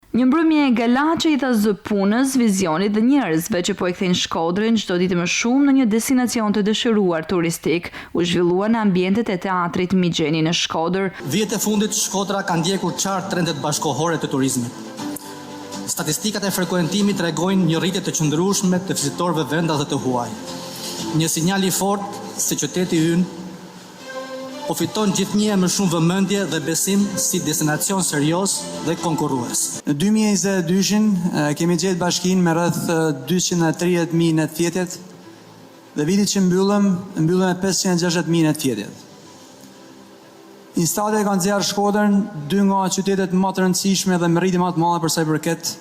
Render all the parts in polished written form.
Një mbrëmje e galaçe zë punës, vizionit dhe njerëzve që po e kthejnë Shkodrën çdo ditë më shumë në një destinacion të dëshiruar turistik, u zhvillua në ambientet e teatrit Migjeni në Shkodër. Vijet e fundit Shkodra ka ndjekur qartë trendet bashkohore të turizmit. Statistikat e frekuentimit tregojnë një rritje të qëndrueshme të vizitorëve venda dhe të huaj. Një sinjal i fortë se qyteti ynë po fiton gjithnjë më shumë vëmendje dhe besim si destinacion serioz dhe konkurrues. Në 2022 kemi gjetë bashkinë me rreth 230.000 net fjetjet dhe vitit që mbyllëm me 560.000 net fjetjet. Instalet kanë nxjerrë Shkodrën dy nga qytetet më të rëndësishme dhe me rritje më të madhe për sa i përket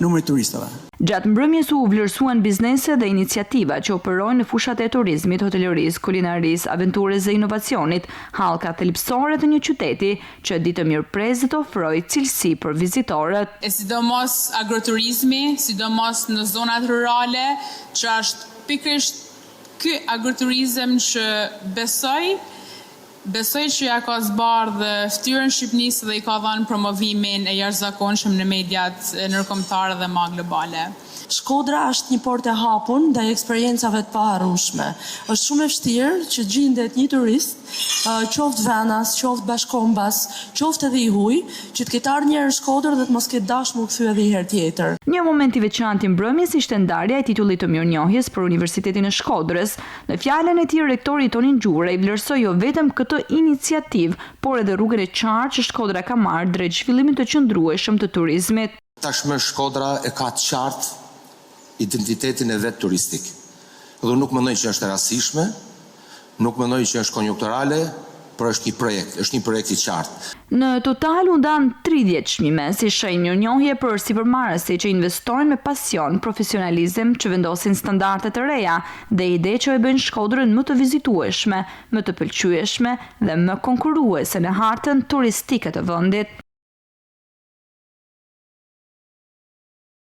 numrit turistëve. Gjatë mbrëmjes u vlerësuan biznese dhe iniciativa që operojnë në fushat e turizmit, hotelërisë, kulinarisë, aventurës dhe inovacionit, hallka thelbësore të një qyteti që ditë mirëprezë të ofrojë cilësi për vizitorët. E sidomos agroturizmi, sidomos në zonat rurale, që është pikërisht ky agroturizëm që besoj që ja ka zbardhë fytyrën Shqipënisë dhe i ka dhënë promovimin e jashtëzakonshëm në mediat ndërkombëtare dhe më globale. Shkodra është një portë e hapur ndaj eksperiencave të paharrueshme. Është shumë e vështirë që gjendet një turist, qoftë venas, qoftë bashkombas, qoftë edhe i huaj, që të ketë ardhur një herë në Shkodër dhe të mos ketë dashur më kthye edhe një herë tjetër. Një moment i veçantë i mbrëmjes ishte ndarja e titullit të mirënjohjes për Universitetin e Shkodrës. Në fjalën e tij rektori Tonin Gjura i vlerësoi jo vetëm këtë iniciativë, por edhe rrugën e qartë që Shkodra ka marrë drejt zhvillimit të qëndrueshëm të turizmit. Tashmë Shkodra e ka të qartë identitetin e vetë turistik. Dhe nuk mendoj që është e rastishme, nuk mendoj që është konjunkturale, por është një projekt i qartë. Në total u ndan 30 çmime, si shenjë mirënjohje për sipërmarrësit që investojnë me pasion, profesionalizëm, që vendosin standarde të reja dhe ide që e bëjnë Shkodrën më të vizitueshme, më të pëlqyeshme dhe më konkurruese në hartën turistike të vendit.